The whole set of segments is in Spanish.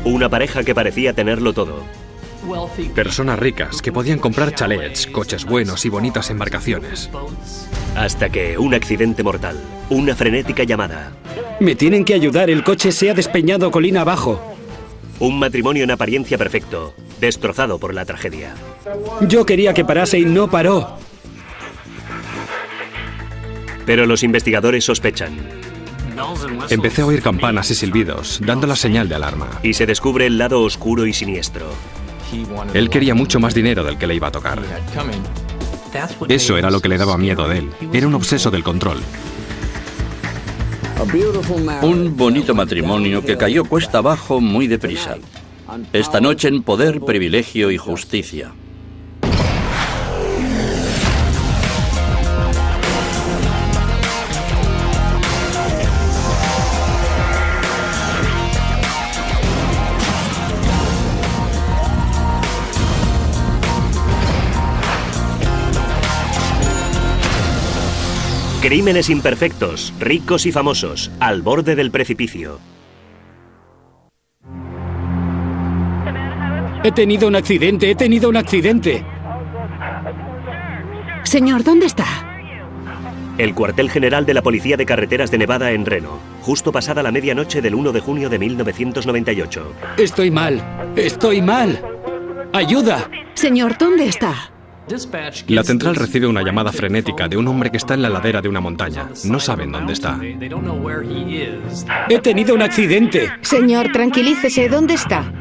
Una pareja que parecía tenerlo todo. Personas ricas que podían comprar chalets, coches buenos y bonitas embarcaciones. Hasta que un accidente mortal, una frenética llamada. Me tienen que ayudar, el coche se ha despeñado colina abajo. Un matrimonio en apariencia perfecto, destrozado por la tragedia. Yo quería que parase y no paró. Pero los investigadores sospechan. Empecé a oír campanas y silbidos, dando la señal de alarma. Y se descubre el lado oscuro y siniestro. Él quería mucho más dinero del que le iba a tocar. Eso era lo que le daba miedo de él. Era un obseso del control. Un bonito matrimonio que cayó cuesta abajo muy deprisa. Esta noche en Poder, Privilegio y Justicia. Crímenes imperfectos, ricos y famosos, al borde del precipicio. He tenido un accidente. Señor, ¿dónde está? El cuartel general de la Policía de Carreteras de Nevada en Reno, justo pasada la medianoche del 1 de junio de 1998. Estoy mal. ¡Ayuda! Señor, ¿dónde está? La central recibe una llamada frenética de un hombre que está en la ladera de una montaña. No saben dónde está. He tenido un accidente. Señor, tranquilícese. ¿Dónde está?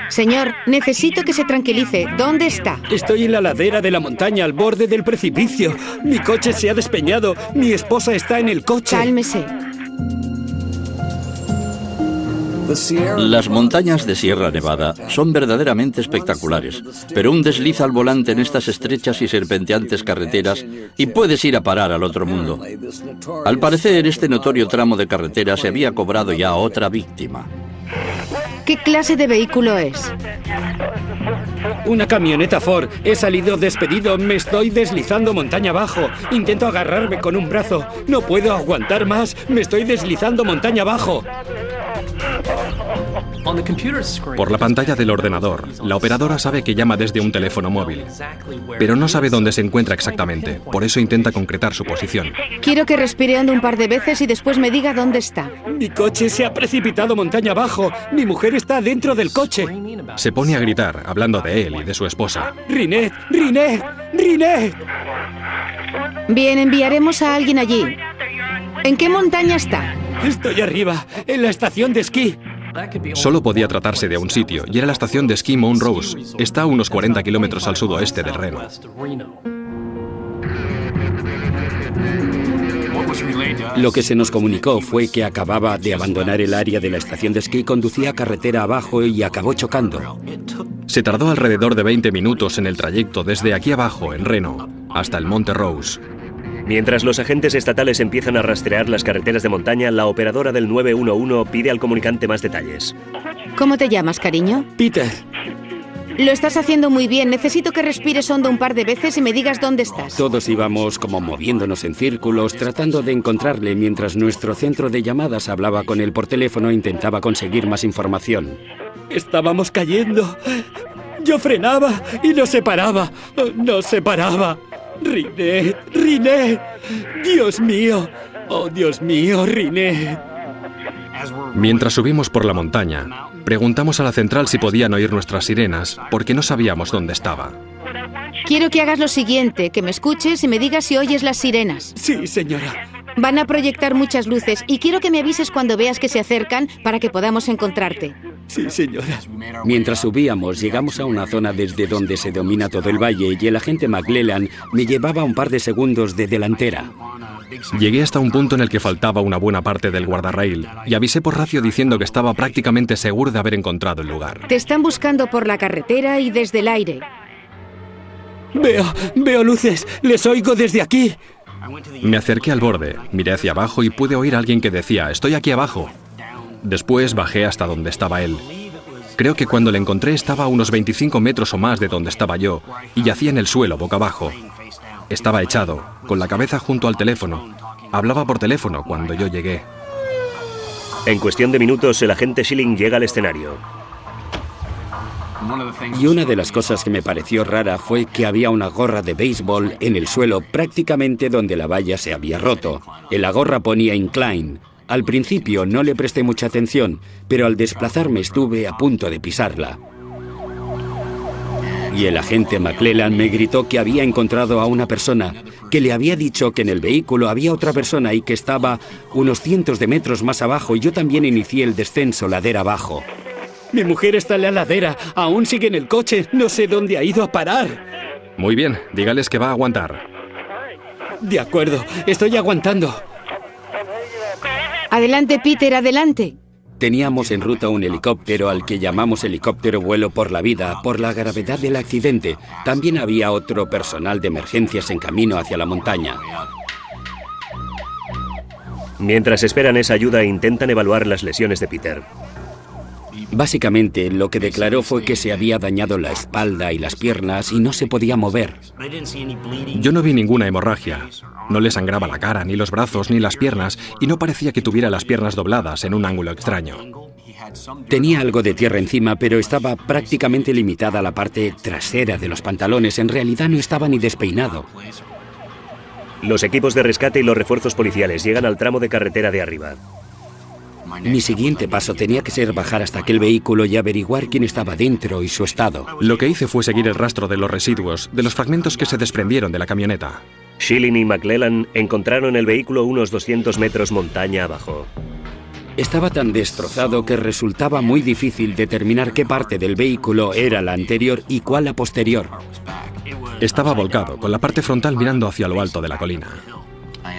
Señor, necesito que se tranquilice. ¿Dónde está? Estoy en la ladera de la montaña, al borde del precipicio. Mi coche se ha despeñado. Mi esposa está en el coche. Cálmese. Las montañas de Sierra Nevada son verdaderamente espectaculares, pero un desliz al volante en estas estrechas y serpenteantes carreteras y puedes ir a parar al otro mundo. Al parecer, este notorio tramo de carretera se había cobrado ya otra víctima. ¿Qué clase de vehículo es? Una camioneta Ford. He salido despedido. Me estoy deslizando montaña abajo. Intento agarrarme con un brazo. No puedo aguantar más. Me estoy deslizando montaña abajo. Por la pantalla del ordenador, la operadora sabe que llama desde un teléfono móvil, pero no sabe dónde se encuentra exactamente. Por eso intenta concretar su posición. Quiero que respire hondo un par de veces y después me diga dónde está. Mi coche se ha precipitado montaña abajo. Mi mujer está dentro del coche. Se pone a gritar, hablando de él y de su esposa. ¡Rinette! Bien, enviaremos a alguien allí. ¿En qué montaña está? Estoy arriba, en la estación de esquí. Solo podía tratarse de un sitio, y era la estación de esquí Mount Rose. Está a unos 40 kilómetros al sudoeste de Reno. Lo que se nos comunicó fue que acababa de abandonar el área de la estación de esquí, conducía carretera abajo y acabó chocando. Se tardó alrededor de 20 minutos en el trayecto desde aquí abajo, en Reno, hasta el Monte Rose. Mientras los agentes estatales empiezan a rastrear las carreteras de montaña, la operadora del 911 pide al comunicante más detalles. ¿Cómo te llamas, cariño? Peter. Lo estás haciendo muy bien. Necesito que respires hondo un par de veces y me digas dónde estás. Todos íbamos como moviéndonos en círculos, tratando de encontrarle, mientras nuestro centro de llamadas hablaba con él por teléfono e intentaba conseguir más información. Estábamos cayendo. Yo frenaba y no se paraba. No se paraba. Rinette. Dios mío. Oh, Dios mío, Rinette. Mientras subimos por la montaña, preguntamos a la central si podían oír nuestras sirenas, porque no sabíamos dónde estaba. Quiero que hagas lo siguiente, que me escuches y me digas si oyes las sirenas. Sí, señora. Van a proyectar muchas luces y quiero que me avises cuando veas que se acercan para que podamos encontrarte. Sí, señora. Mientras subíamos, llegamos a una zona desde donde se domina todo el valle y el agente McClellan me llevaba un par de segundos de delantera. Llegué hasta un punto en el que faltaba una buena parte del guardarraíl y avisé por radio diciendo que estaba prácticamente seguro de haber encontrado el lugar. Te están buscando por la carretera y desde el aire. Veo luces. Les oigo desde aquí. Me acerqué al borde, miré hacia abajo y pude oír a alguien que decía, «Estoy aquí abajo». Después bajé hasta donde estaba él. Creo que cuando le encontré estaba a unos 25 metros o más de donde estaba yo y yacía en el suelo boca abajo. Estaba echado, con la cabeza junto al teléfono. Hablaba por teléfono cuando yo llegué. En cuestión de minutos, el agente Schilling llega al escenario. Y una de las cosas que me pareció rara fue que había una gorra de béisbol en el suelo prácticamente donde la valla se había roto. En la gorra ponía Incline. Al principio no le presté mucha atención, pero al desplazarme estuve a punto de pisarla. Y el agente McClellan me gritó que había encontrado a una persona, que le había dicho que en el vehículo había otra persona y que estaba unos cientos de metros más abajo, y yo también inicié el descenso ladera abajo. Mi mujer está en la ladera, aún sigue en el coche, no sé dónde ha ido a parar. Muy bien, dígales que va a aguantar. De acuerdo, estoy aguantando. Adelante, Peter, adelante. Teníamos en ruta un helicóptero al que llamamos helicóptero vuelo por la vida, por la gravedad del accidente. También había otro personal de emergencias en camino hacia la montaña. Mientras esperan esa ayuda, intentan evaluar las lesiones de Peter. Básicamente, lo que declaró fue que se había dañado la espalda y las piernas y no se podía mover. Yo no vi ninguna hemorragia. No le sangraba la cara, ni los brazos, ni las piernas, y no parecía que tuviera las piernas dobladas en un ángulo extraño. Tenía algo de tierra encima, pero estaba prácticamente limitada a la parte trasera de los pantalones. En realidad no estaba ni despeinado. Los equipos de rescate y los refuerzos policiales llegan al tramo de carretera de arriba. Mi siguiente paso tenía que ser bajar hasta aquel vehículo y averiguar quién estaba dentro y su estado. Lo que hice fue seguir el rastro de los residuos, de los fragmentos que se desprendieron de la camioneta. Schilling y McClellan encontraron el vehículo unos 200 metros montaña abajo. Estaba tan destrozado que resultaba muy difícil determinar qué parte del vehículo era la anterior y cuál la posterior. Estaba volcado, con la parte frontal mirando hacia lo alto de la colina.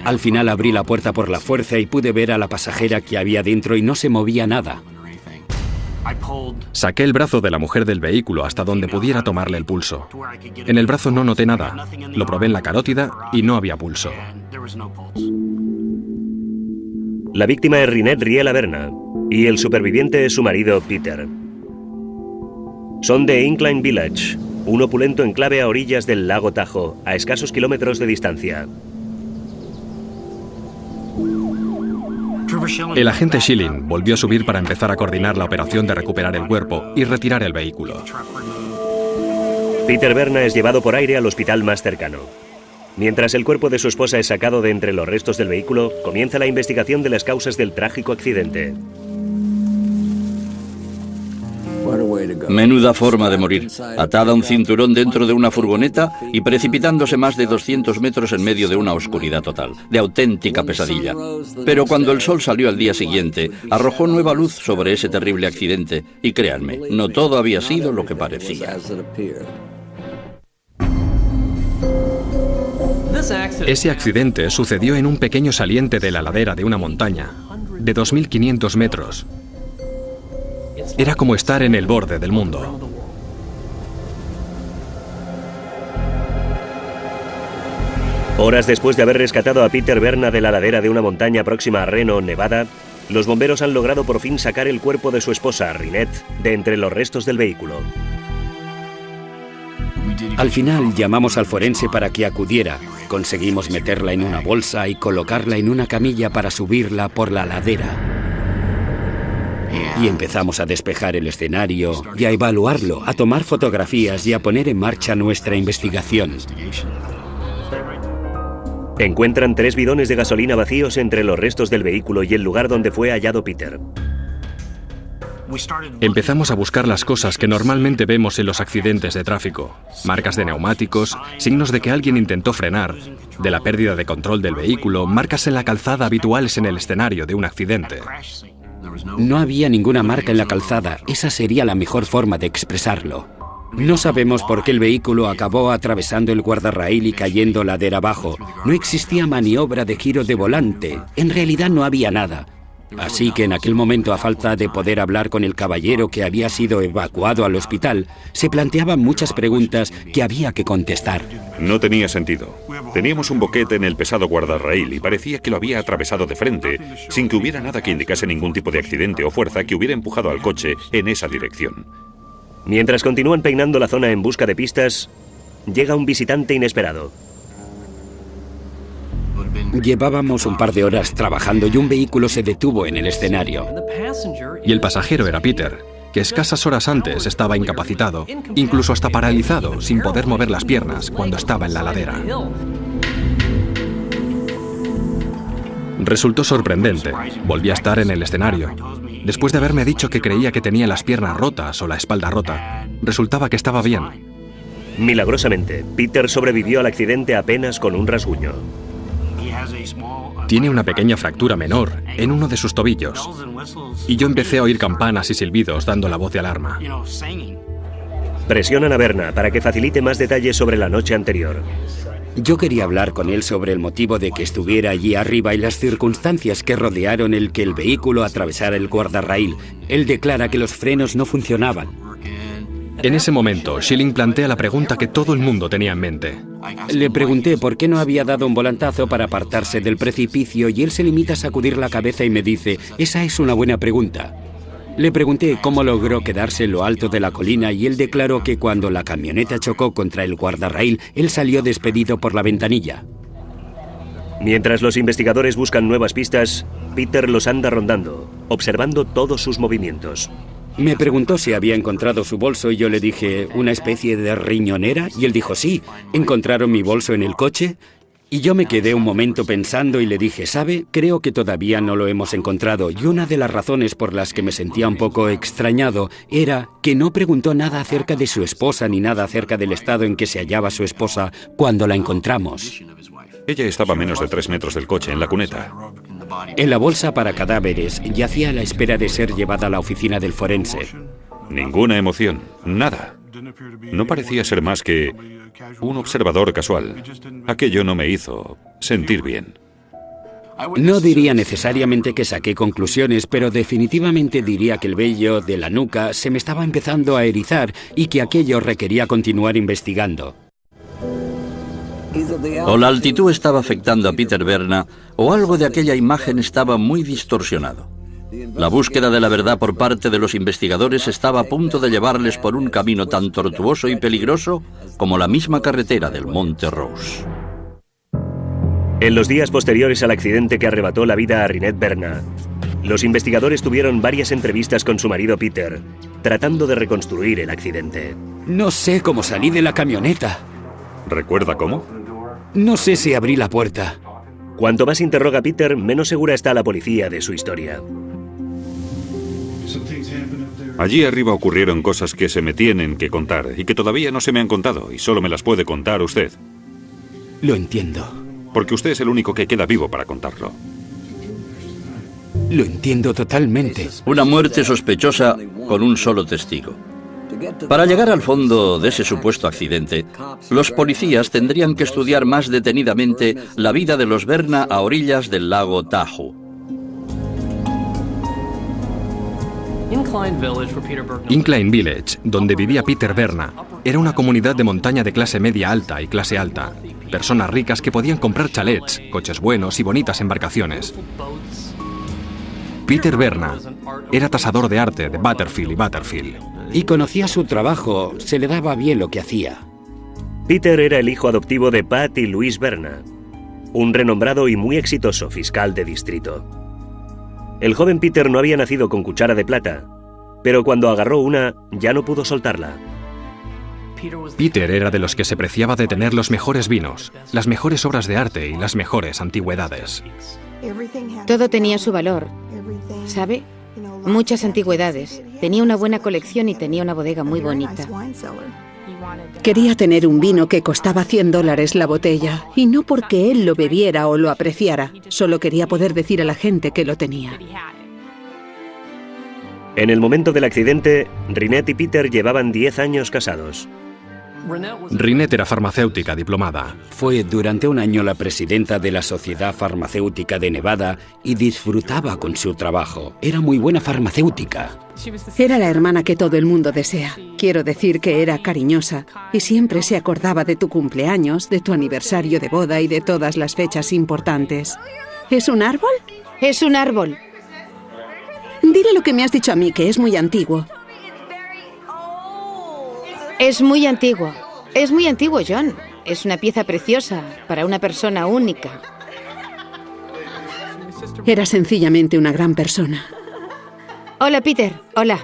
Al final abrí la puerta por la fuerza y pude ver a la pasajera que había dentro y no se movía nada. Saqué el brazo de la mujer del vehículo hasta donde pudiera tomarle el pulso. En el brazo no noté nada. Lo probé en la carótida y no había pulso. La víctima es Rinette Riela Berna y el superviviente es su marido, Peter. Son de Incline Village, un opulento enclave a orillas del lago Tahoe, a escasos kilómetros de distancia. El agente Schilling volvió a subir para empezar a coordinar la operación de recuperar el cuerpo y retirar el vehículo. Peter Berna es llevado por aire al hospital más cercano. Mientras el cuerpo de su esposa es sacado de entre los restos del vehículo, comienza la investigación de las causas del trágico accidente. Menuda forma de morir, atada a un cinturón dentro de una furgoneta y precipitándose más de 200 metros en medio de una oscuridad total, de auténtica pesadilla. Pero cuando el sol salió al día siguiente, arrojó nueva luz sobre ese terrible accidente y créanme, no todo había sido lo que parecía. Ese accidente sucedió en un pequeño saliente de la ladera de una montaña, de 2.500 metros. Era como estar en el borde del mundo. Horas después de haber rescatado a Peter Berna de la ladera de una montaña próxima a Reno, Nevada, los bomberos han logrado por fin sacar el cuerpo de su esposa, Rinette, de entre los restos del vehículo. Al final llamamos al forense para que acudiera. Conseguimos meterla en una bolsa y colocarla en una camilla para subirla por la ladera. Y empezamos a despejar el escenario y a evaluarlo, a tomar fotografías y a poner en marcha nuestra investigación. Encuentran 3 bidones de gasolina vacíos entre los restos del vehículo y el lugar donde fue hallado Peter. Empezamos a buscar las cosas que normalmente vemos en los accidentes de tráfico. Marcas de neumáticos, signos de que alguien intentó frenar, de la pérdida de control del vehículo, marcas en la calzada habituales en el escenario de un accidente. No había ninguna marca en la calzada, esa sería la mejor forma de expresarlo. No sabemos por qué el vehículo acabó atravesando el guardarraíl y cayendo ladera abajo. No existía maniobra de giro de volante, en realidad no había nada. Así que en aquel momento, a falta de poder hablar con el caballero que había sido evacuado al hospital, se planteaban muchas preguntas que había que contestar. No tenía sentido. Teníamos un boquete en el pesado guardarraíl y parecía que lo había atravesado de frente, sin que hubiera nada que indicase ningún tipo de accidente o fuerza que hubiera empujado al coche en esa dirección. Mientras continúan peinando la zona en busca de pistas, llega un visitante inesperado. Llevábamos un par de horas trabajando y un vehículo se detuvo en el escenario. Y el pasajero era Peter, que escasas horas antes estaba incapacitado, incluso hasta paralizado, sin poder mover las piernas cuando estaba en la ladera. Resultó sorprendente. Volví a estar en el escenario. Después de haberme dicho que creía que tenía las piernas rotas o la espalda rota, resultaba que estaba bien. Milagrosamente, Peter sobrevivió al accidente apenas con un rasguño. Tiene una pequeña fractura menor en uno de sus tobillos. Y yo empecé a oír campanas y silbidos dando la voz de alarma. Presionan a Berna para que facilite más detalles sobre la noche anterior. Yo quería hablar con él sobre el motivo de que estuviera allí arriba y las circunstancias que rodearon el que el vehículo atravesara el guardarraíl. Él declara que los frenos no funcionaban. En ese momento, Schilling plantea la pregunta que todo el mundo tenía en mente. Le pregunté por qué no había dado un volantazo para apartarse del precipicio y él se limita a sacudir la cabeza y me dice, esa es una buena pregunta. Le pregunté cómo logró quedarse en lo alto de la colina y él declaró que cuando la camioneta chocó contra el guardarraíl, él salió despedido por la ventanilla. Mientras los investigadores buscan nuevas pistas, Peter los anda rondando, observando todos sus movimientos. Me preguntó si había encontrado su bolso y yo le dije, ¿una especie de riñonera? Y él dijo, sí, ¿encontraron mi bolso en el coche? Y yo me quedé un momento pensando y le dije, ¿sabe? Creo que todavía no lo hemos encontrado. Y una de las razones por las que me sentía un poco extrañado era que no preguntó nada acerca de su esposa ni nada acerca del estado en que se hallaba su esposa cuando la encontramos. Ella estaba a menos de 3 metros del coche, en la cuneta. En la bolsa para cadáveres yacía a la espera de ser llevada a la oficina del forense. Ninguna emoción, nada. No parecía ser más que un observador casual. Aquello no me hizo sentir bien. No diría necesariamente que saqué conclusiones, pero definitivamente diría que el vello de la nuca se me estaba empezando a erizar y que aquello requería continuar investigando. O la altitud estaba afectando a Peter Berna, o algo de aquella imagen estaba muy distorsionado. La búsqueda de la verdad por parte de los investigadores estaba a punto de llevarles por un camino tan tortuoso y peligroso como la misma carretera del Monte Rose. En los días posteriores al accidente que arrebató la vida a Rinette Berna, los investigadores tuvieron varias entrevistas con su marido Peter, tratando de reconstruir el accidente. No sé cómo salí de la camioneta. ¿Recuerda cómo? No sé si abrí la puerta. Cuanto más interroga a Peter, menos segura está la policía de su historia. Allí arriba ocurrieron cosas que se me tienen que contar y que todavía no se me han contado y solo me las puede contar usted. Lo entiendo. Porque usted es el único que queda vivo para contarlo. Lo entiendo totalmente. Una muerte sospechosa con un solo testigo. Para llegar al fondo de ese supuesto accidente, los policías tendrían que estudiar más detenidamente la vida de los Berna a orillas del lago Tahoe. Incline Village, donde vivía Peter Berna, era una comunidad de montaña de clase media alta y clase alta. Personas ricas que podían comprar chalets, coches buenos y bonitas embarcaciones. Peter Berna era tasador de arte de Butterfield y Butterfield. Y conocía su trabajo, se le daba bien lo que hacía. Peter era el hijo adoptivo de Pat y Louise Berna, un renombrado y muy exitoso fiscal de distrito. El joven Peter no había nacido con cuchara de plata, pero cuando agarró una, ya no pudo soltarla. Peter era de los que se preciaba de tener los mejores vinos, las mejores obras de arte y las mejores antigüedades. Todo tenía su valor, ¿sabe? Muchas antigüedades. Tenía una buena colección y tenía una bodega muy bonita. Quería tener un vino que costaba $100 la botella, y no porque él lo bebiera o lo apreciara, solo quería poder decir a la gente que lo tenía. En el momento del accidente, Rinette y Peter llevaban 10 años casados. Rinette era farmacéutica diplomada. Fue durante un año la presidenta de la Sociedad Farmacéutica de Nevada y disfrutaba con su trabajo. Era muy buena farmacéutica. Era la hermana que todo el mundo desea. Quiero decir que era cariñosa y siempre se acordaba de tu cumpleaños, de tu aniversario de boda y de todas las fechas importantes. ¿Es un árbol? Es un árbol. Dile lo que me has dicho a mí, que es muy antiguo. Es muy antiguo. Es muy antiguo, John. Es una pieza preciosa para una persona única. Era sencillamente una gran persona. Hola, Peter. Hola.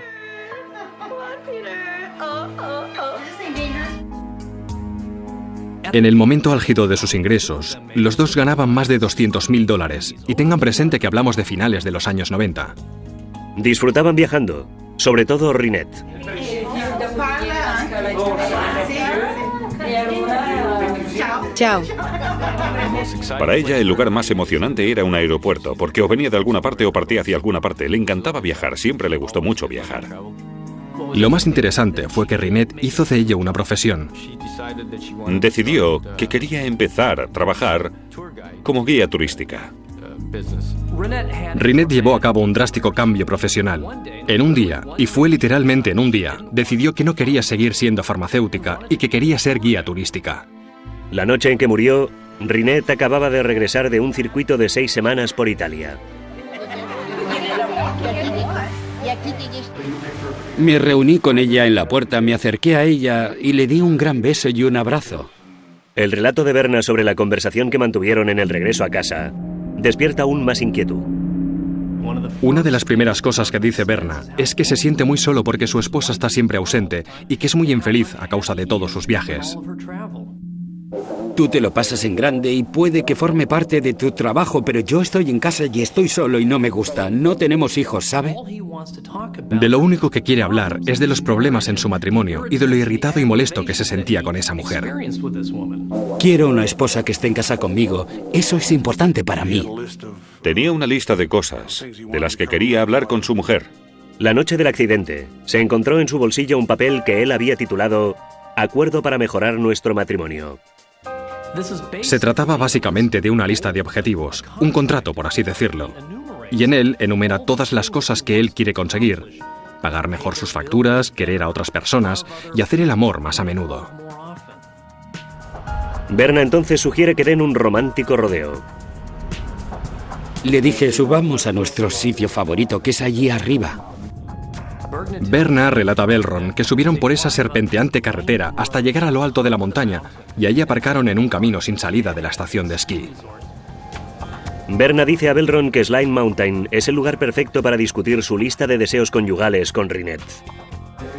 En el momento álgido de sus ingresos, los dos ganaban más de $200.000, y tengan presente que hablamos de finales de los años 90. Disfrutaban viajando, sobre todo Rinette. Chao. Para ella, el lugar más emocionante era un aeropuerto, porque o venía de alguna parte o partía hacia alguna parte. Le encantaba viajar, siempre le gustó mucho viajar. Lo más interesante fue que Rinette hizo de ello una profesión. Decidió que quería empezar a trabajar como guía turística. Rinette llevó a cabo un drástico cambio profesional. En un día, y fue literalmente en un día, decidió que no quería seguir siendo farmacéutica y que quería ser guía turística. La noche en que murió, Rinette acababa de regresar de un circuito de 6 semanas por Italia. Me reuní con ella en la puerta, me acerqué a ella y le di un gran beso y un abrazo. El relato de Berna sobre la conversación que mantuvieron en el regreso a casa despierta aún más inquietud. Una de las primeras cosas que dice Berna es que se siente muy solo porque su esposa está siempre ausente y que es muy infeliz a causa de todos sus viajes. Tú te lo pasas en grande y puede que forme parte de tu trabajo, pero yo estoy en casa y estoy solo y no me gusta. No tenemos hijos, ¿sabe? De lo único que quiere hablar es de los problemas en su matrimonio y de lo irritado y molesto que se sentía con esa mujer. Quiero una esposa que esté en casa conmigo. Eso es importante para mí. Tenía una lista de cosas de las que quería hablar con su mujer. La noche del accidente, se encontró en su bolsillo un papel que él había titulado Acuerdo para mejorar nuestro matrimonio. Se trataba básicamente de una lista de objetivos, un contrato, por así decirlo. Y en él enumera todas las cosas que él quiere conseguir: pagar mejor sus facturas, querer a otras personas y hacer el amor más a menudo. Berna entonces sugiere que den un romántico rodeo. Le dije, subamos a nuestro sitio favorito, que es allí arriba. Berna relata a Belron que subieron por esa serpenteante carretera hasta llegar a lo alto de la montaña y allí aparcaron en un camino sin salida de la estación de esquí. Berna dice a Belron que Slime Mountain es el lugar perfecto para discutir su lista de deseos conyugales con Rinette.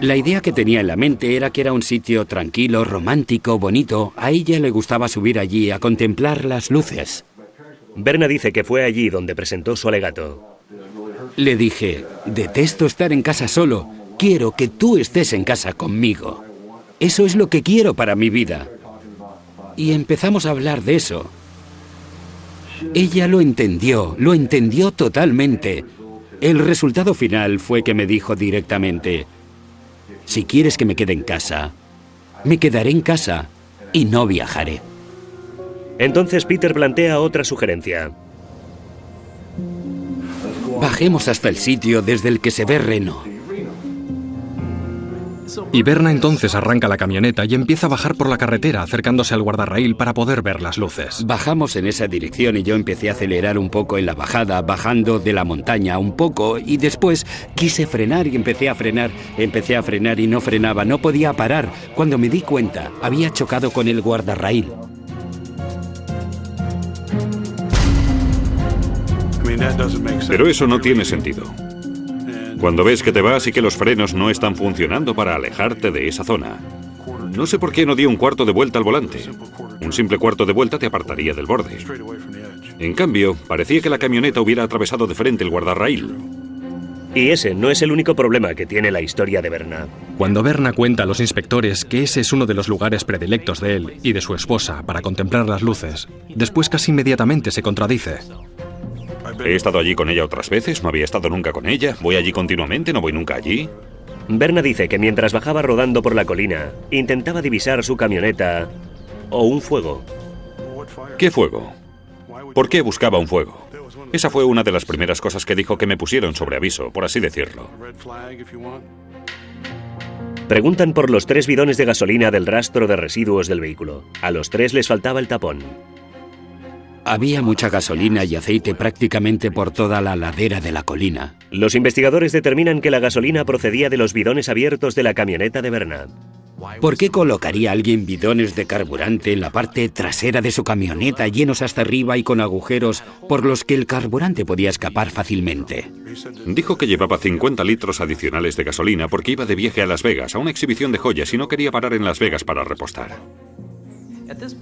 La idea que tenía en la mente era que era un sitio tranquilo, romántico, bonito. A ella le gustaba subir allí a contemplar las luces. Berna dice que fue allí donde presentó su alegato. Le dije, detesto estar en casa solo. Quiero que tú estés en casa conmigo. Eso es lo que quiero para mi vida. Y empezamos a hablar de eso. Ella lo entendió totalmente. El resultado final fue que me dijo directamente, si quieres que me quede en casa, me quedaré en casa y no viajaré. Entonces Peter plantea otra sugerencia. Bajemos hasta el sitio desde el que se ve Reno. Y Berna entonces arranca la camioneta y empieza a bajar por la carretera acercándose al guardarraíl para poder ver las luces. Bajamos en esa dirección y yo empecé a acelerar un poco en la bajada, bajando de la montaña un poco, y después quise frenar y empecé a frenar y no frenaba, no podía parar. Cuando me di cuenta, había chocado con el guardarraíl. Pero eso no tiene sentido. Cuando ves que te vas y que los frenos no están funcionando para alejarte de esa zona. No sé por qué no dio un cuarto de vuelta al volante. Un simple cuarto de vuelta te apartaría del borde. En cambio, parecía que la camioneta hubiera atravesado de frente el guardarraíl. Y ese no es el único problema que tiene la historia de Berna. Cuando Berna cuenta a los inspectores que ese es uno de los lugares predilectos de él y de su esposa para contemplar las luces, después casi inmediatamente se contradice. He estado allí con ella otras veces, no había estado nunca con ella. Voy allí continuamente, no voy nunca allí. Berna dice que mientras bajaba rodando por la colina, intentaba divisar su camioneta o un fuego. ¿Qué fuego? ¿Por qué buscaba un fuego? Esa fue una de las primeras cosas que dijo que me pusieron sobre aviso, por así decirlo. Preguntan por los 3 bidones de gasolina del rastro de residuos del vehículo. A los 3 les faltaba el tapón. Había mucha gasolina y aceite prácticamente por toda la ladera de la colina. Los investigadores determinan que la gasolina procedía de los bidones abiertos de la camioneta de Berna. ¿Por qué colocaría alguien bidones de carburante en la parte trasera de su camioneta llenos hasta arriba y con agujeros por los que el carburante podía escapar fácilmente? Dijo que llevaba 50 litros adicionales de gasolina porque iba de viaje a Las Vegas, a una exhibición de joyas, y no quería parar en Las Vegas para repostar.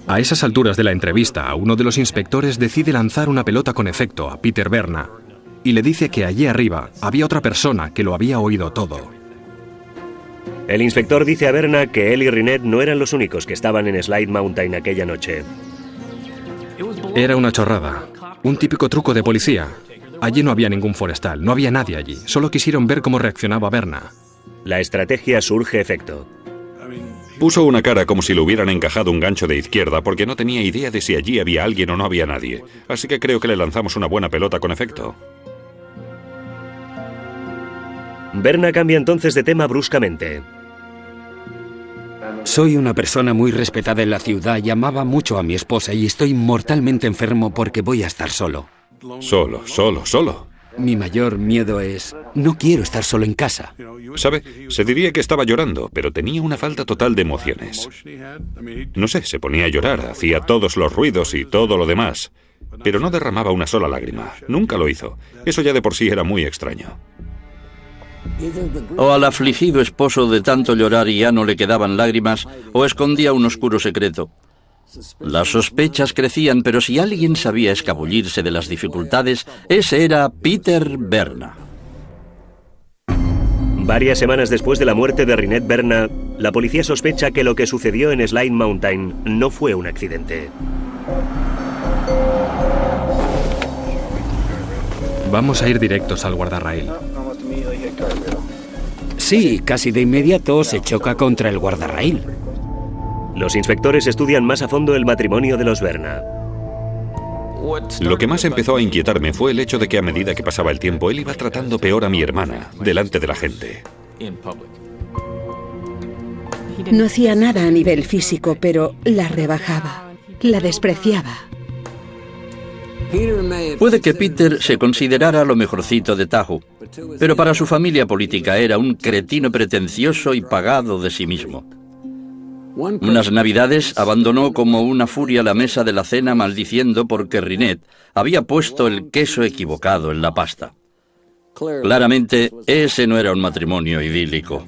A esas alturas de la entrevista, uno de los inspectores decide lanzar una pelota con efecto a Peter Berna y le dice que allí arriba había otra persona que lo había oído todo. El inspector dice a Berna que él y Rynette no eran los únicos que estaban en Slide Mountain aquella noche. Era una chorrada, un típico truco de policía. Allí no había ningún forestal, no había nadie allí. Solo quisieron ver cómo reaccionaba Berna. La estrategia surge efecto. Puso una cara como si le hubieran encajado un gancho de izquierda porque no tenía idea de si allí había alguien o no había nadie. Así que creo que le lanzamos una buena pelota con efecto. Berna cambia entonces de tema bruscamente. Soy una persona muy respetada en la ciudad y amaba mucho a mi esposa y estoy mortalmente enfermo porque voy a estar solo. Solo. Mi mayor miedo es... no quiero estar solo en casa. ¿Sabe? Se diría que estaba llorando, pero tenía una falta total de emociones. No sé, se ponía a llorar, hacía todos los ruidos y todo lo demás, pero no derramaba una sola lágrima. Nunca lo hizo. Eso ya de por sí era muy extraño. O al afligido esposo de tanto llorar y ya no le quedaban lágrimas, o escondía un oscuro secreto. Las sospechas crecían, pero si alguien sabía escabullirse de las dificultades, ese era Peter Berna. Varias semanas después de la muerte de Rynette Berna, la policía sospecha que lo que sucedió en Slide Mountain no fue un accidente. Vamos a ir directos al guardarraíl. Sí, casi de inmediato se choca contra el guardarraíl. Los inspectores estudian más a fondo el matrimonio de los Berna. Lo que más empezó a inquietarme fue el hecho de que a medida que pasaba el tiempo, él iba tratando peor a mi hermana, delante de la gente. No hacía nada a nivel físico, pero la rebajaba, la despreciaba. Puede que Peter se considerara lo mejorcito de Tahoe, pero para su familia política era un cretino pretencioso y pagado de sí mismo. Unas navidades abandonó como una furia la mesa de la cena maldiciendo porque Rynette había puesto el queso equivocado en la pasta. Claramente, ese no era un matrimonio idílico.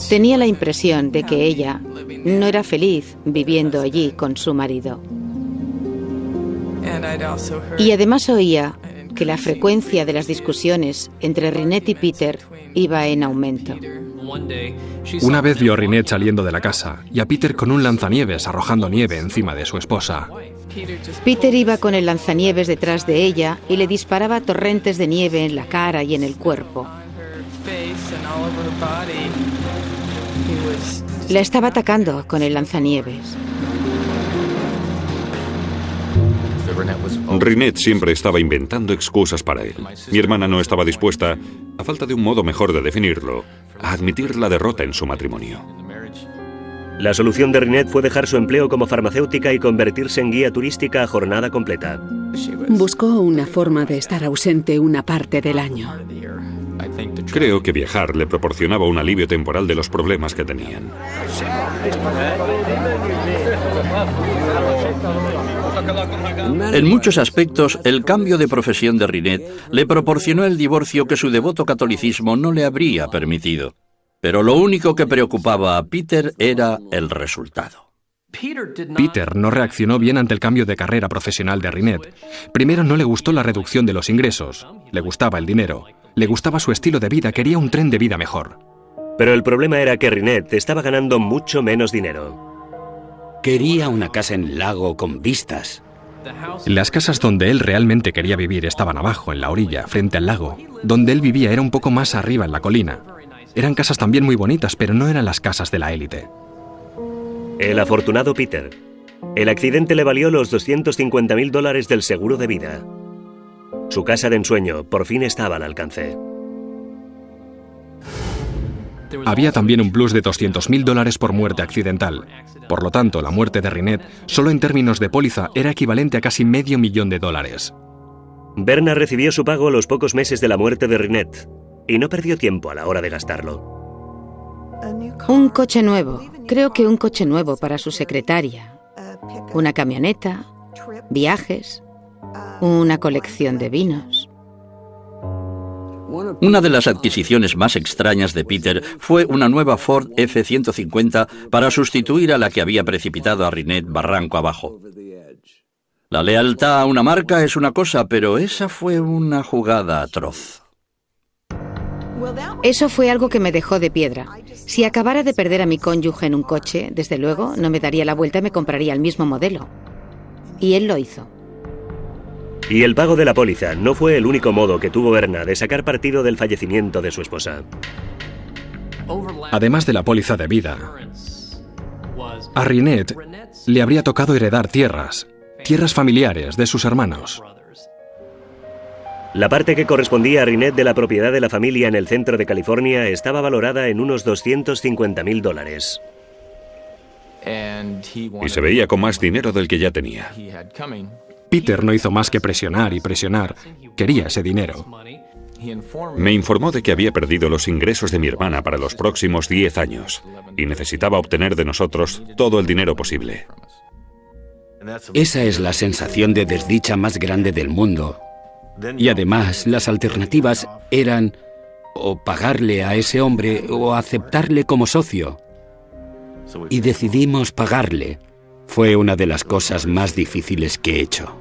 Tenía la impresión de que ella no era feliz viviendo allí con su marido. Y además oía que la frecuencia de las discusiones entre Rynette y Peter iba en aumento. Una vez vio a Rynette saliendo de la casa y a Peter con un lanzanieves arrojando nieve encima de su esposa. Peter iba con el lanzanieves detrás de ella y le disparaba torrentes de nieve en la cara y en el cuerpo. La estaba atacando con el lanzanieves. Rynette siempre estaba inventando excusas para él. Mi hermana no estaba dispuesta, a falta de un modo mejor de definirlo, a admitir la derrota en su matrimonio. La solución de Rynette fue dejar su empleo como farmacéutica y convertirse en guía turística a jornada completa. Buscó una forma de estar ausente una parte del año. Creo que viajar le proporcionaba un alivio temporal de los problemas que tenían. En muchos aspectos, el cambio de profesión de Rynette le proporcionó el divorcio que su devoto catolicismo no le habría permitido. Pero lo único que preocupaba a Peter era el resultado. Peter no reaccionó bien ante el cambio de carrera profesional de Rynette. Primero, no le gustó la reducción de los ingresos. Le gustaba el dinero. Le gustaba su estilo de vida, quería un tren de vida mejor. Pero el problema era que Rynette estaba ganando mucho menos dinero. Quería una casa en el lago con vistas. Las casas donde él realmente quería vivir estaban abajo, en la orilla, frente al lago. Donde él vivía era un poco más arriba, en la colina. Eran casas también muy bonitas, pero no eran las casas de la élite. El afortunado Peter. El accidente le valió los $250.000 del seguro de vida. Su casa de ensueño por fin estaba al alcance. Había también un plus de $200.000 por muerte accidental. Por lo tanto, la muerte de Rynette, solo en términos de póliza, era equivalente a casi $500.000. Berna recibió su pago a los pocos meses de la muerte de Rynette. y no perdió tiempo a la hora de gastarlo. Un coche nuevo, creo que un coche nuevo para su secretaria, una camioneta, viajes, una colección de vinos. Una de las adquisiciones más extrañas de Peter fue una nueva Ford F-150 para sustituir a la que había precipitado a Rinette barranco abajo. La lealtad a una marca es una cosa, pero esa fue una jugada atroz. Eso fue algo que me dejó de piedra. Si acabara de perder a mi cónyuge en un coche, desde luego no me daría la vuelta y me compraría el mismo modelo. Y él lo hizo. Y el pago de la póliza no fue el único modo que tuvo Berna de sacar partido del fallecimiento de su esposa. Además de la póliza de vida, a Rinette le habría tocado heredar tierras familiares de sus hermanos. La parte que correspondía a Rinette de la propiedad de la familia en el centro de California estaba valorada en unos $250,000. Y se veía con más dinero del que ya tenía. Peter no hizo más que presionar y presionar. Quería ese dinero. Me informó de que había perdido los ingresos de mi hermana para los próximos 10 años y necesitaba obtener de nosotros todo el dinero posible. Esa es la sensación de desdicha más grande del mundo. Y además, las alternativas eran o pagarle a ese hombre o aceptarle como socio. Y decidimos pagarle. Fue una de las cosas más difíciles que he hecho.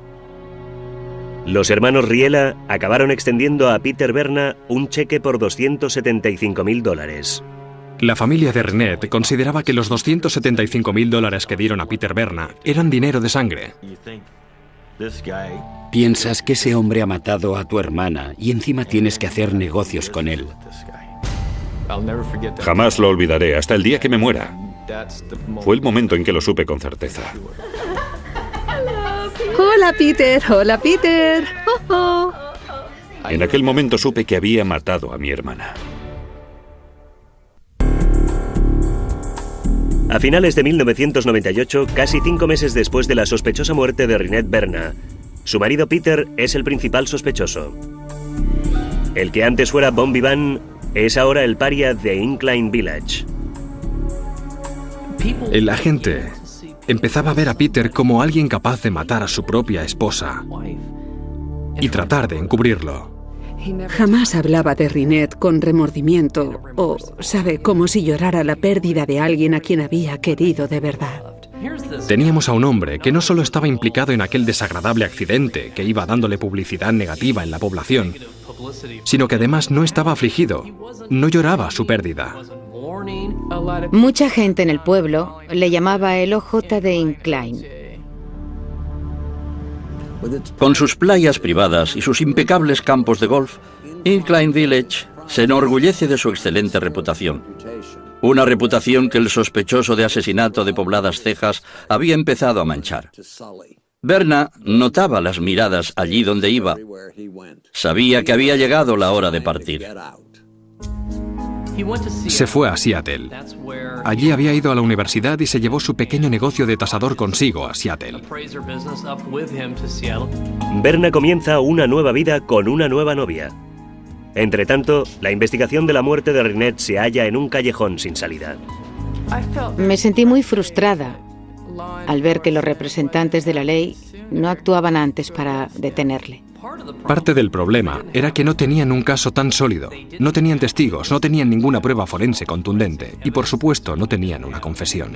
Los hermanos Riela acabaron extendiendo a Peter Berna un cheque por $275,000. La familia de Rinette consideraba que los $275,000 que dieron a Peter Berna eran dinero de sangre. Piensas que ese hombre ha matado a tu hermana y encima tienes que hacer negocios con él. Jamás lo olvidaré hasta el día que me muera. Fue el momento en que lo supe con certeza. Hola, Peter. Hola, Peter. Oh, oh. En aquel momento supe que había matado a mi hermana. A finales de 1998, casi 5 meses después de la sospechosa muerte de Rinette Berna, su marido Peter es el principal sospechoso. El que antes fuera bon vivant es ahora el paria de Incline Village. El agente empezaba a ver a Peter como alguien capaz de matar a su propia esposa y tratar de encubrirlo. Jamás hablaba de Rinette con remordimiento o, sabe, como si llorara la pérdida de alguien a quien había querido de verdad. Teníamos a un hombre que no solo estaba implicado en aquel desagradable accidente que iba dándole publicidad negativa en la población, sino que además no estaba afligido, no lloraba su pérdida. Mucha gente en el pueblo le llamaba el OJ de Incline. Con sus playas privadas y sus impecables campos de golf, Incline Village se enorgullece de su excelente reputación. Una reputación que el sospechoso de asesinato de pobladas cejas había empezado a manchar. Berna notaba las miradas allí donde iba. Sabía que había llegado la hora de partir. Se fue a Seattle. Allí había ido a la universidad y se llevó su pequeño negocio de tasador consigo a Seattle. Berna comienza una nueva vida con una nueva novia. Entretanto, la investigación de la muerte de Rinette se halla en un callejón sin salida. Me sentí muy frustrada al ver que los representantes de la ley no actuaban antes para detenerle. Parte del problema era que no tenían un caso tan sólido, no tenían testigos, no tenían ninguna prueba forense contundente y, por supuesto, no tenían una confesión.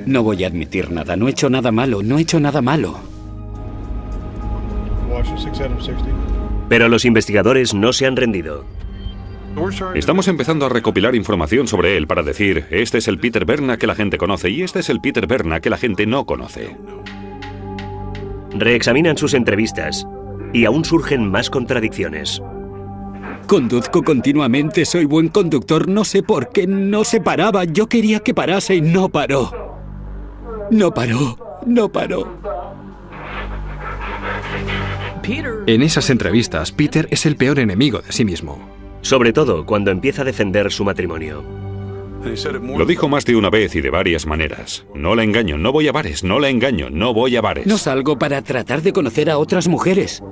No voy a admitir nada, no he hecho nada malo, no he hecho nada malo. Pero los investigadores no se han rendido. Estamos empezando a recopilar información sobre él para decir, este es el Peter Berna que la gente conoce y este es el Peter Berna que la gente no conoce. Reexaminan sus entrevistas y aún surgen más contradicciones. Conduzco continuamente, soy buen conductor, no sé por qué no se paraba. Yo quería que parase y no paró. No paró, no paró. En esas entrevistas, Peter es el peor enemigo de sí mismo. Sobre todo cuando empieza a defender su matrimonio. Lo dijo más de una vez y de varias maneras. No la engaño, no voy a bares, no la engaño, no voy a bares. No salgo para tratar de conocer a otras mujeres.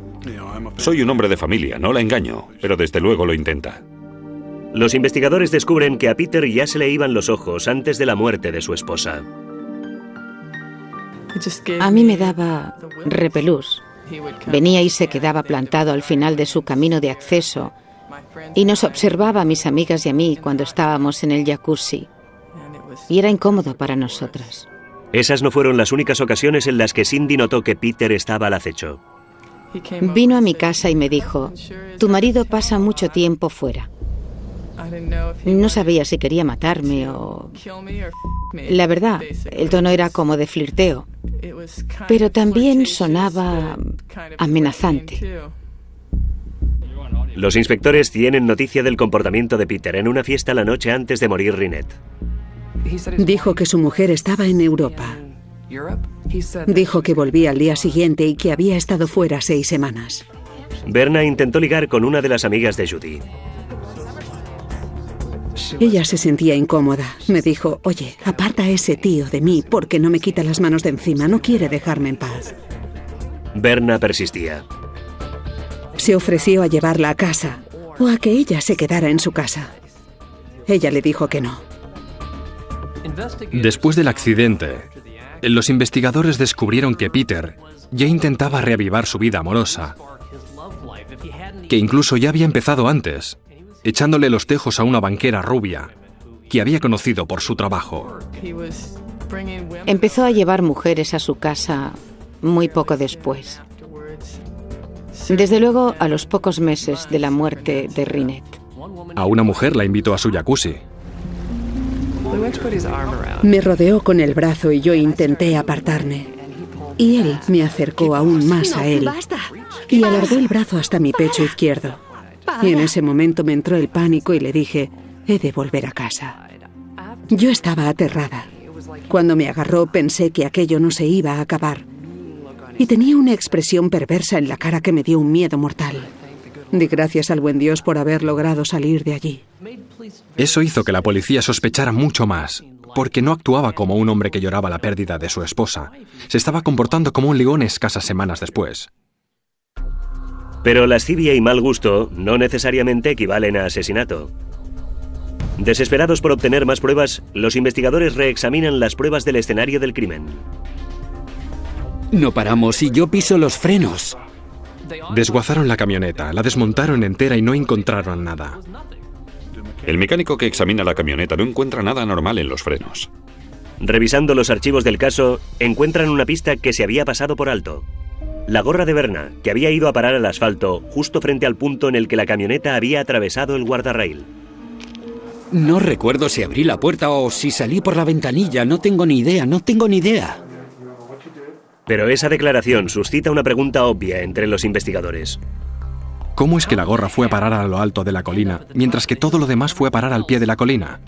Soy un hombre de familia, no la engaño, pero desde luego lo intenta. Los investigadores descubren que a Peter ya se le iban los ojos antes de la muerte de su esposa. A mí me daba repelús. Venía y se quedaba plantado al final de su camino de acceso y nos observaba a mis amigas y a mí cuando estábamos en el jacuzzi. Y era incómodo para nosotras. Esas no fueron las únicas ocasiones en las que Cindy notó que Peter estaba al acecho. Vino a mi casa y me dijo: tu marido pasa mucho tiempo fuera. No sabía si quería matarme o... La verdad, el tono era como de flirteo, pero también sonaba amenazante. Los inspectores tienen noticia del comportamiento de Peter en una fiesta la noche antes de morir Rinette. Dijo que su mujer estaba en Europa. Dijo que volvía al día siguiente y que había estado fuera 6 semanas. Berna intentó ligar con una de las amigas de Judy. Ella se sentía incómoda. Me dijo: oye, aparta a ese tío de mí porque no me quita las manos de encima, no quiere dejarme en paz. Berna persistía. Se ofreció a llevarla a casa o a que ella se quedara en su casa. Ella le dijo que no. Después del accidente, los investigadores descubrieron que Peter ya intentaba reavivar su vida amorosa, que incluso ya había empezado antes, echándole los tejos a una banquera rubia que había conocido por su trabajo. Empezó a llevar mujeres a su casa muy poco después. Desde luego, a los pocos meses de la muerte de Rinette. A una mujer la invitó a su jacuzzi. Me rodeó con el brazo y yo intenté apartarme. Y él me acercó aún más a él y alargó el brazo hasta mi pecho izquierdo. Y en ese momento me entró el pánico y le dije: he de volver a casa. Yo estaba aterrada. Cuando me agarró pensé que aquello no se iba a acabar. Y tenía una expresión perversa en la cara que me dio un miedo mortal. Di gracias al buen Dios por haber logrado salir de allí. Eso hizo que la policía sospechara mucho más, porque no actuaba como un hombre que lloraba la pérdida de su esposa. Se estaba comportando como un ligón escasas semanas después. Pero lascivia y mal gusto no necesariamente equivalen a asesinato. Desesperados por obtener más pruebas, los investigadores reexaminan las pruebas del escenario del crimen. No paramos y yo piso los frenos. Desguazaron la camioneta, la desmontaron entera y no encontraron nada. El mecánico que examina la camioneta no encuentra nada anormal en los frenos. Revisando los archivos del caso, encuentran una pista que se había pasado por alto. La gorra de Berna, que había ido a parar al asfalto justo frente al punto en el que la camioneta había atravesado el guardarraíl. No recuerdo si abrí la puerta o si salí por la ventanilla. No tengo ni idea. Pero esa declaración suscita una pregunta obvia entre los investigadores. ¿Cómo es que la gorra fue a parar a lo alto de la colina, mientras que todo lo demás fue a parar al pie de la colina?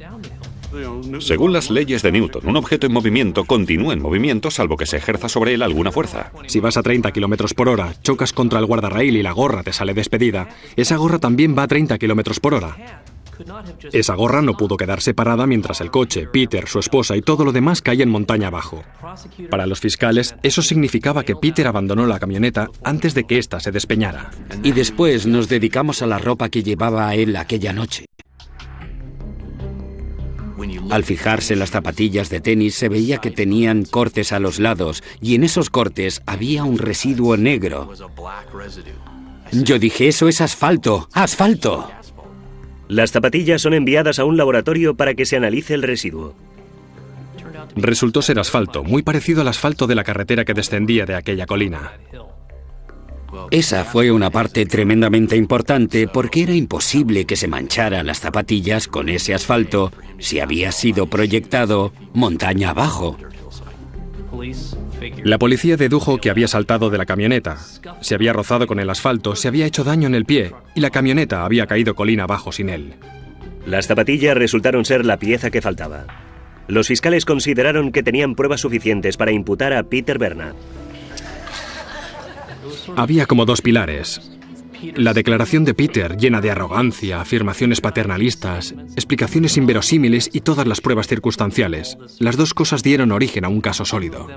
Según las leyes de Newton, un objeto en movimiento continúa en movimiento salvo que se ejerza sobre él alguna fuerza. Si vas a 30 km por hora, chocas contra el guardarraíl y la gorra te sale despedida, esa gorra también va a 30 km por hora. Esa gorra no pudo quedar separada mientras el coche, Peter, su esposa y todo lo demás caían montaña abajo. Para los fiscales, eso significaba que Peter abandonó la camioneta antes de que ésta se despeñara. Y después nos dedicamos a la ropa que llevaba a él aquella noche. Al fijarse en las zapatillas de tenis se veía que tenían cortes a los lados y en esos cortes había un residuo negro. Yo dije: eso es asfalto, ¡asfalto! Las zapatillas son enviadas a un laboratorio para que se analice el residuo. Resultó ser asfalto, muy parecido al asfalto de la carretera que descendía de aquella colina. Esa fue una parte tremendamente importante porque era imposible que se mancharan las zapatillas con ese asfalto si había sido proyectado montaña abajo. La policía dedujo que había saltado de la camioneta, se había rozado con el asfalto, se había hecho daño en el pie y la camioneta había caído colina abajo sin él. Las zapatillas resultaron ser la pieza que faltaba. Los fiscales consideraron que tenían pruebas suficientes para imputar a Peter Berna. Había como 2 pilares. La declaración de Peter, llena de arrogancia, afirmaciones paternalistas, explicaciones inverosímiles y todas las pruebas circunstanciales. Las 2 cosas dieron origen a un caso sólido.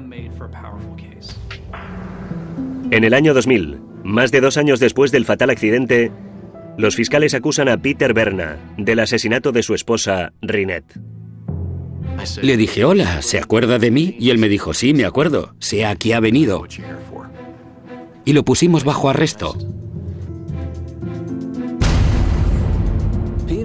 En el año 2000, más de 2 años después del fatal accidente, Los fiscales acusan a Peter Berna del asesinato de su esposa, Rinette. Le dije, hola, ¿se acuerda de mí? Y él me dijo, sí, me acuerdo, sé a qué ha venido. Y lo pusimos bajo arresto.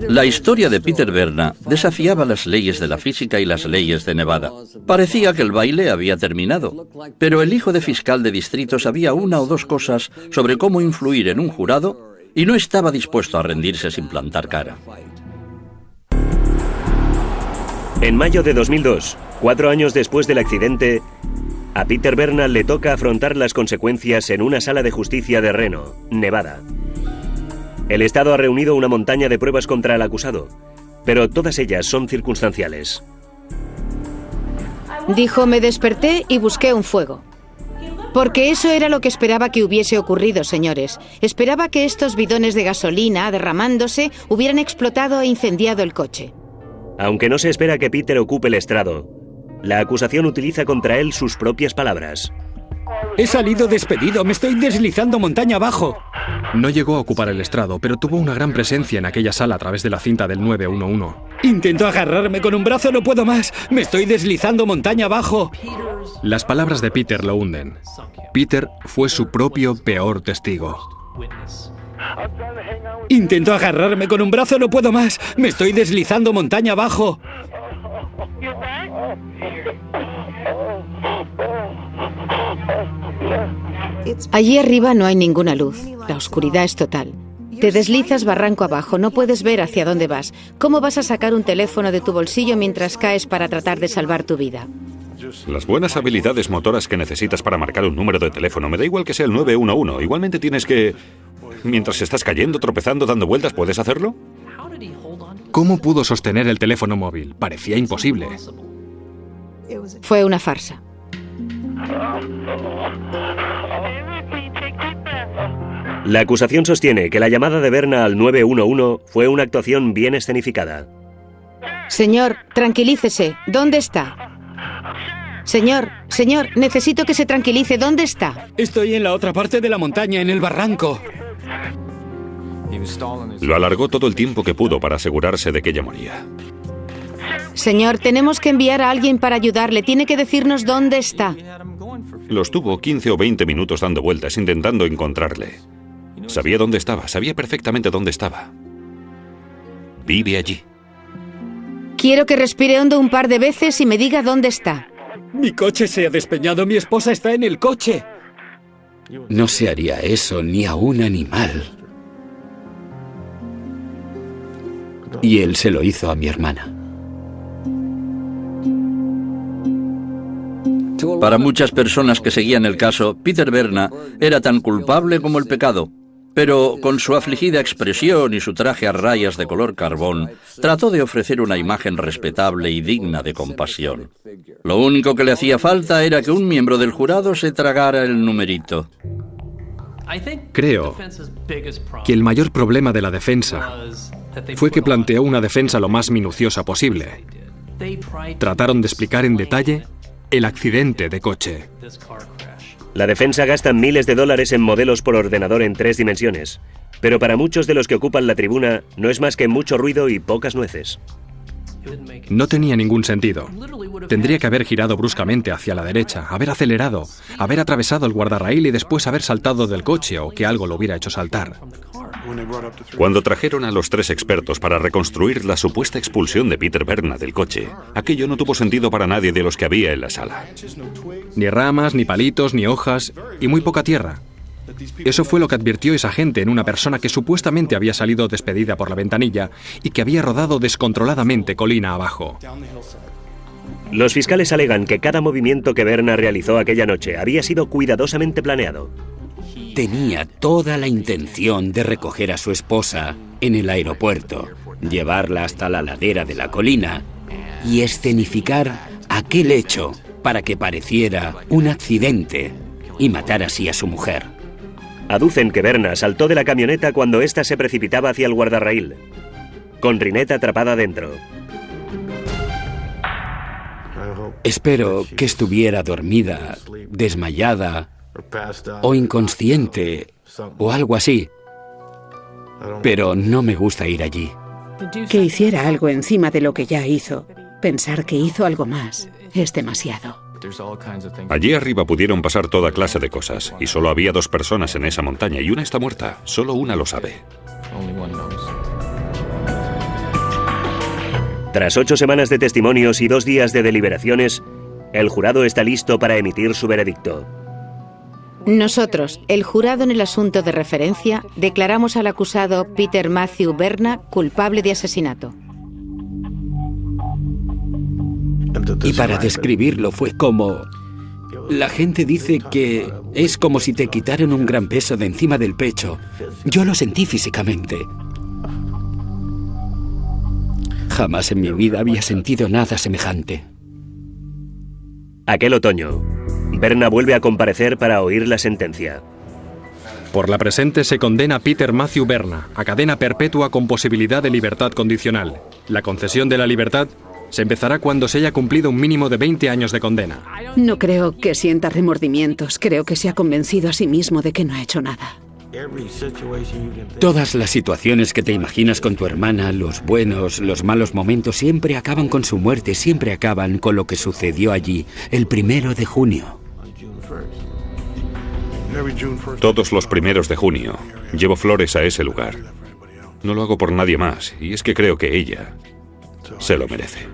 La historia de Peter Berna desafiaba las leyes de la física y las leyes de Nevada. Parecía que el baile había terminado, pero el hijo de fiscal de distrito sabía una o dos cosas sobre cómo influir en un jurado y no estaba dispuesto a rendirse sin plantar cara. En mayo de 2002, 4 años después del accidente, a Peter Berna le toca afrontar las consecuencias en una sala de justicia de Reno, Nevada. El Estado ha reunido una montaña de pruebas contra el acusado, pero todas ellas son circunstanciales. Dijo, me desperté y busqué un fuego. Porque eso era lo que esperaba que hubiese ocurrido, señores. Esperaba que estos bidones de gasolina, derramándose, hubieran explotado e incendiado el coche. Aunque no se espera que Peter ocupe el estrado, la acusación utiliza contra él sus propias palabras. He salido despedido, me estoy deslizando montaña abajo. No llegó a ocupar el estrado, pero tuvo una gran presencia en aquella sala a través de la cinta del 911. Intento agarrarme con un brazo, no puedo más. Me estoy deslizando montaña abajo. Las palabras de Peter lo hunden. Peter fue su propio peor testigo. Intento agarrarme con un brazo, no puedo más. Me estoy deslizando montaña abajo. Allí arriba no hay ninguna luz. La oscuridad es total. Te deslizas barranco abajo, no puedes ver hacia dónde vas. ¿Cómo vas a sacar un teléfono de tu bolsillo mientras caes para tratar de salvar tu vida? Las buenas habilidades motoras que necesitas para marcar un número de teléfono, me da igual que sea el 911, igualmente tienes que... Mientras estás cayendo, tropezando, dando vueltas, ¿puedes hacerlo? ¿Cómo pudo sostener el teléfono móvil? Parecía imposible. Fue una farsa. La acusación sostiene que la llamada de Berna al 911 fue una actuación bien escenificada. Señor, tranquilícese. ¿Dónde está? Señor, necesito que se tranquilice. ¿Dónde está? Estoy en la otra parte de la montaña, en el barranco. Lo alargó todo el tiempo que pudo para asegurarse de que ella moría. Señor, tenemos que enviar a alguien para ayudarle. Tiene que decirnos dónde está. Los tuvo 15 o 20 minutos dando vueltas, intentando encontrarle. Sabía dónde estaba, sabía perfectamente dónde estaba. Vive allí. Quiero que respire hondo un par de veces y me diga dónde está. Mi coche se ha despeñado, mi esposa está en el coche. No se haría eso ni a un animal. Y él se lo hizo a mi hermana. Para muchas personas que seguían el caso, Peter Berna era tan culpable como el pecado. Pero con su afligida expresión y su traje a rayas de color carbón, trató de ofrecer una imagen respetable y digna de compasión. Lo único que le hacía falta era que un miembro del jurado se tragara el numerito. Creo que el mayor problema de la defensa fue que planteó una defensa lo más minuciosa posible. Trataron de explicar en detalle el accidente de coche. La defensa gasta miles de dólares en modelos por ordenador en 3 dimensiones, pero para muchos de los que ocupan la tribuna no es más que mucho ruido y pocas nueces. No tenía ningún sentido. Tendría que haber girado bruscamente hacia la derecha, haber acelerado, haber atravesado el guardarraíl y después haber saltado del coche o que algo lo hubiera hecho saltar. Cuando trajeron a los 3 expertos para reconstruir la supuesta expulsión de Peter Berna del coche, aquello no tuvo sentido para nadie de los que había en la sala. Ni ramas, ni palitos, ni hojas y muy poca tierra. Eso fue lo que advirtió esa gente en una persona que supuestamente había salido despedida por la ventanilla y que había rodado descontroladamente colina abajo. Los fiscales alegan que cada movimiento que Berna realizó aquella noche había sido cuidadosamente planeado. Tenía toda la intención de recoger a su esposa en el aeropuerto, llevarla hasta la ladera de la colina y escenificar aquel hecho para que pareciera un accidente y matar así a su mujer. Aducen que Berna saltó de la camioneta cuando ésta se precipitaba hacia el guardarraíl, con Rinette atrapada dentro. Espero que estuviera dormida, desmayada o inconsciente o algo así. pero no me gusta ir allí. Que hiciera algo encima de lo que ya hizo. Pensar que hizo algo más es demasiado. Allí arriba pudieron pasar toda clase de cosas, y solo había 2 personas en esa montaña, y una está muerta. Solo una lo sabe. Tras 8 semanas de testimonios y 2 días de deliberaciones, el jurado está listo para emitir su veredicto. Nosotros, el jurado en el asunto de referencia, declaramos al acusado Peter Matthew Berna culpable de asesinato. Y para describirlo fue como... La gente dice que es como si te quitaran un gran peso de encima del pecho. Yo lo sentí físicamente. Jamás en mi vida había sentido nada semejante. Aquel otoño, Berna vuelve a comparecer para oír la sentencia. Por la presente se condena a Peter Matthew Berna a cadena perpetua con posibilidad de libertad condicional. La concesión de la libertad se empezará cuando se haya cumplido un mínimo de 20 años de condena. No creo que sienta remordimientos. Creo que se ha convencido a sí mismo de que no ha hecho nada. Todas las situaciones que te imaginas con tu hermana, los buenos, los malos momentos, siempre acaban con su muerte, siempre acaban con lo que sucedió allí, el 1 de junio. Todos los 1 de junio llevo flores a ese lugar. No lo hago por nadie más, y es que creo que ella se lo merece.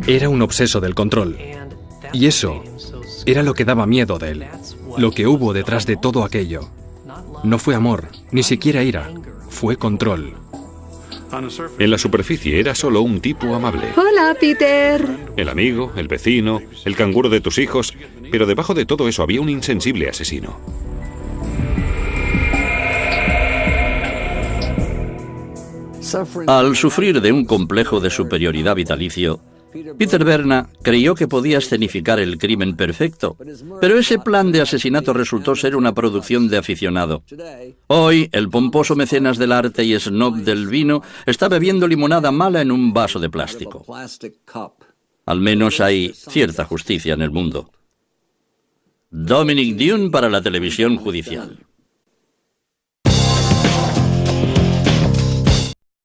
Era un obseso del control. Y eso era lo que daba miedo de él. Lo que hubo detrás de todo aquello. No fue amor, ni siquiera ira. Fue control. En la superficie era solo un tipo amable. Hola, Peter. El amigo, el vecino, el canguro de tus hijos. Pero debajo de todo eso había un insensible asesino. Al sufrir de un complejo de superioridad vitalicio, Peter Berna creyó que podía escenificar el crimen perfecto, pero ese plan de asesinato resultó ser una producción de aficionado. Hoy, el pomposo mecenas del arte y snob del vino está bebiendo limonada mala en un vaso de plástico. Al menos hay cierta justicia en el mundo. Dominic Dunne para la televisión judicial.